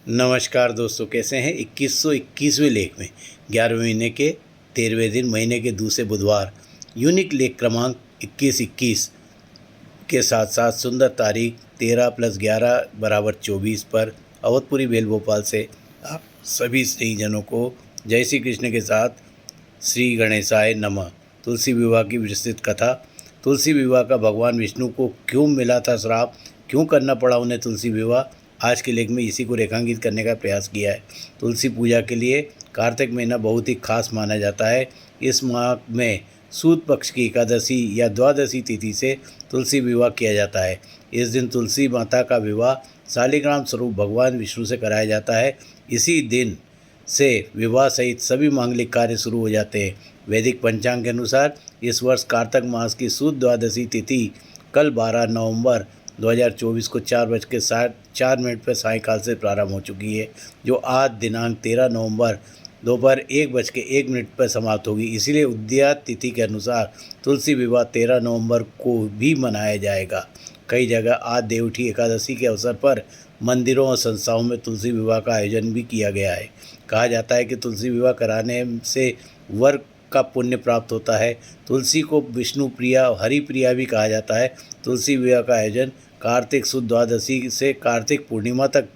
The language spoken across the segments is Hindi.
नमस्कार दोस्तों, कैसे हैं। 2121वें लेख में 11वें महीने के 13वें दिन महीने के दूसरे बुधवार यूनिक लेख क्रमांक 2121 के साथ साथ सुंदर तारीख 13+11=24 पर अवधपुरी बेल भोपाल से आप सभी स्नेहीजनों को जय श्री कृष्ण के साथ श्री गणेशाय नमः। तुलसी विवाह की विस्तृत कथा। तुलसी विवाह का भगवान विष्णु को क्यों मिला था श्राप, क्यों करना पड़ा उन्हें तुलसी विवाह, आज के लेख में इसी को रेखांकित करने का प्रयास किया है। तुलसी पूजा के लिए कार्तिक महीना बहुत ही खास माना जाता है। इस माह में सूद पक्ष की एकादशी या द्वादशी तिथि से तुलसी विवाह किया जाता है। इस दिन तुलसी माता का विवाह शालिग्राम स्वरूप भगवान विष्णु से कराया जाता है। इसी दिन से विवाह सहित सभी मांगलिक कार्य शुरू हो जाते हैं। वैदिक पंचांग के अनुसार इस वर्ष कार्तिक मास की शुद्ध द्वादशी तिथि कल 12 नवंबर 2024 को 4:04 पर सायंकाल से प्रारंभ हो चुकी है, जो आज दिनांक 13 नवंबर दोपहर 1:01 पर समाप्त होगी। इसीलिए उदयात तिथि के अनुसार तुलसी विवाह 13 नवंबर को भी मनाया जाएगा। कई जगह आज देवउठी एकादशी के अवसर पर मंदिरों और संस्थाओं में तुलसी विवाह का आयोजन भी किया गया है। कहा जाता है कि तुलसी विवाह कराने से वर का पुण्य प्राप्त होता है। तुलसी को विष्णु प्रिया और हरि प्रिया भी कहा जाता है। तुलसी विवाह का आयोजन कार्तिक शुद्ध द्वादशी से कार्तिक पूर्णिमा तक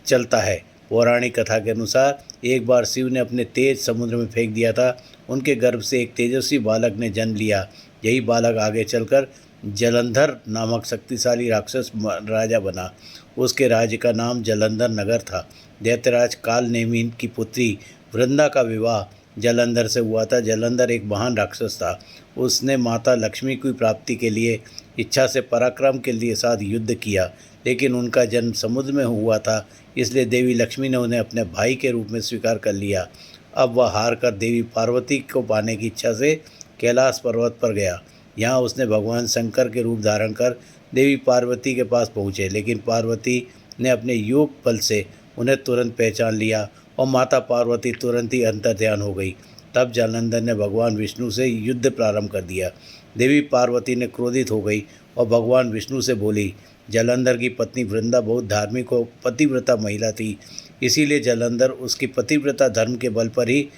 चलता है। पौराणिक कथा के अनुसार एक बार शिव ने अपने तेज समुद्र में फेंक दिया था। उनके गर्भ से एक तेजस्वी बालक ने जन्म लिया। यही बालक आगे चलकर जलंधर नामक शक्तिशाली राक्षस राजा बना। उसके राज्य का नाम जलंधर नगर था। दैत्यराज कालनेमी की पुत्री वृंदा का विवाह जलंधर से हुआ था। जलंधर एक महान राक्षस था। उसने माता लक्ष्मी की प्राप्ति के लिए इच्छा से पराक्रम के लिए साथ युद्ध किया, लेकिन उनका जन्म समुद्र में हुआ था, इसलिए देवी लक्ष्मी ने उन्हें अपने भाई के रूप में स्वीकार कर लिया। अब वह हार कर देवी पार्वती को पाने की इच्छा से कैलाश पर्वत पर गया। यहाँ उसने भगवान शंकर के रूप धारण कर देवी पार्वती के पास पहुँचे, लेकिन पार्वती ने अपने योग बल से उन्हें तुरंत पहचान लिया और माता पार्वती तुरंत ही अंतर्ध्यान हो गई। तब जालंधर ने भगवान विष्णु से युद्ध प्रारंभ कर दिया। देवी पार्वती ने क्रोधित हो गई और भगवान विष्णु से बोली, जालंधर की पत्नी वृंदा बहुत धार्मिक और पतिव्रता महिला थी, इसीलिए जालंधर उसकी पतिव्रता धर्म के बल पर ही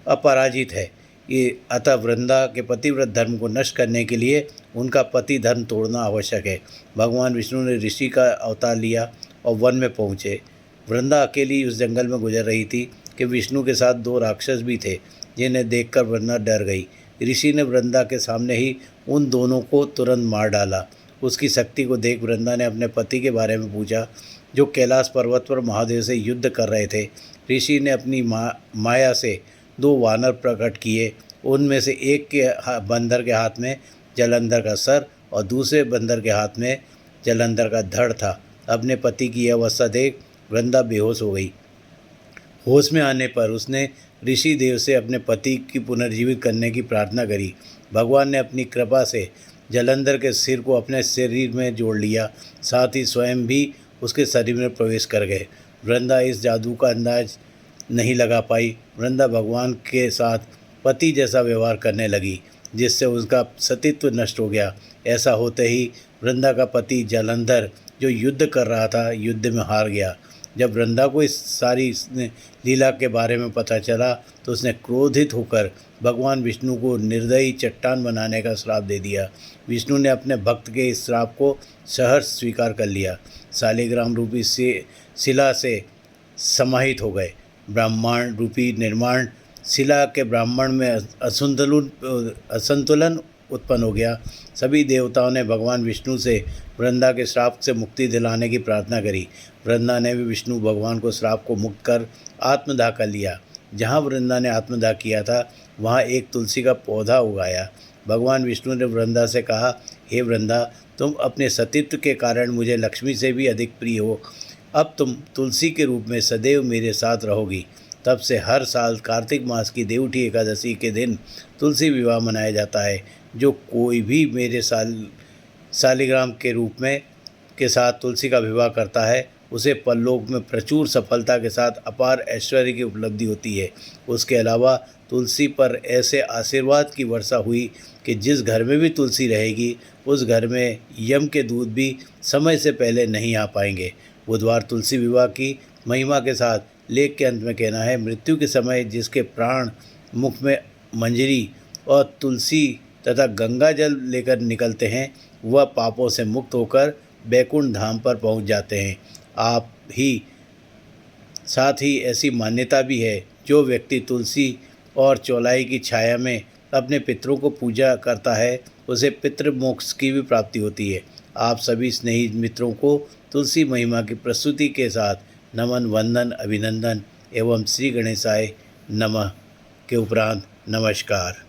अपराजित है। ये अतः वृंदा के पतिव्रत धर्म को नष्ट करने के लिए उनका पति धर्म तोड़ना आवश्यक है। भगवान विष्णु ने ऋषि का अवतार लिया और वन में पहुँचे। वृंदा अकेली उस जंगल में गुजर रही थी कि विष्णु के साथ 2 राक्षस भी थे, जिन्हें देखकर वृंदा डर गई। ऋषि ने वृंदा के सामने ही उन दोनों को तुरंत मार डाला। उसकी शक्ति को देख वृंदा ने अपने पति के बारे में पूछा, जो कैलाश पर्वत पर महादेव से युद्ध कर रहे थे। ऋषि ने अपनी माया से 2 वानर प्रकट किए। उनमें से एक के बंदर के हाथ में जलंधर का सर और दूसरे बंदर के हाथ में जलंधर का धड़ था। अपने पति की यह अवस्था देख वृंदा बेहोश हो गई। होश में आने पर उसने ऋषि देव से अपने पति की पुनर्जीवित करने की प्रार्थना करी। भगवान ने अपनी कृपा से जलंधर के सिर को अपने शरीर में जोड़ लिया, साथ ही स्वयं भी उसके शरीर में प्रवेश कर गए। वृंदा इस जादू का अंदाज नहीं लगा पाई। वृंदा भगवान के साथ पति जैसा व्यवहार करने लगी, जिससे उसका सतीत्व नष्ट हो गया। ऐसा होते ही वृंदा का पति जलंधर, जो युद्ध कर रहा था, युद्ध में हार गया। जब वृंदा को इस सारी लीला के बारे में पता चला तो उसने क्रोधित होकर भगवान विष्णु को निर्दयी चट्टान बनाने का श्राप दे दिया। विष्णु ने अपने भक्त के इस श्राप को सहर्ष स्वीकार कर लिया। शालिग्राम रूपी शिला से समाहित हो गए। ब्रह्मांड रूपी निर्माण शिला के ब्राह्मण में असंतुलन उत्पन्न हो गया। सभी देवताओं ने भगवान विष्णु से वृंदा के श्राप से मुक्ति दिलाने की प्रार्थना करी। वृंदा ने भी विष्णु भगवान को श्राप को मुक्त कर आत्मदाह कर लिया। जहाँ वृंदा ने आत्मदाह किया था, वहाँ एक तुलसी का पौधा उगाया। भगवान विष्णु ने वृंदा से कहा, हे वृंदा, तुम अपने सतीत्व के कारण मुझे लक्ष्मी से भी अधिक प्रिय हो। अब तुम तुलसी के रूप में सदैव मेरे साथ रहोगी। तब से हर साल कार्तिक मास की देवउठी एकादशी के दिन तुलसी विवाह मनाया जाता है। जो कोई भी मेरे शालिग्राम के रूप में के साथ तुलसी का विवाह करता है, उसे परलोक में प्रचुर सफलता के साथ अपार ऐश्वर्य की उपलब्धि होती है। उसके अलावा तुलसी पर ऐसे आशीर्वाद की वर्षा हुई कि जिस घर में भी तुलसी रहेगी, उस घर में यम के दूत भी समय से पहले नहीं आ पाएंगे। बुधवार तुलसी विवाह की महिमा के साथ लेख के अंत में कहना है, मृत्यु के समय जिसके प्राण मुख में मंजरी और तुलसी तथा गंगा जल लेकर निकलते हैं, वह पापों से मुक्त होकर बैकुंठ धाम पर पहुंच जाते हैं। आप ही साथ ही ऐसी मान्यता भी है, जो व्यक्ति तुलसी और चौलाई की छाया में अपने पितरों को पूजा करता है, उसे पितृ मोक्ष की भी प्राप्ति होती है। आप सभी स्नेही मित्रों को तुलसी महिमा की प्रस्तुति के साथ नमन, वंदन, अभिनंदन एवं श्री गणेशाय नमः के उपरांत नमस्कार।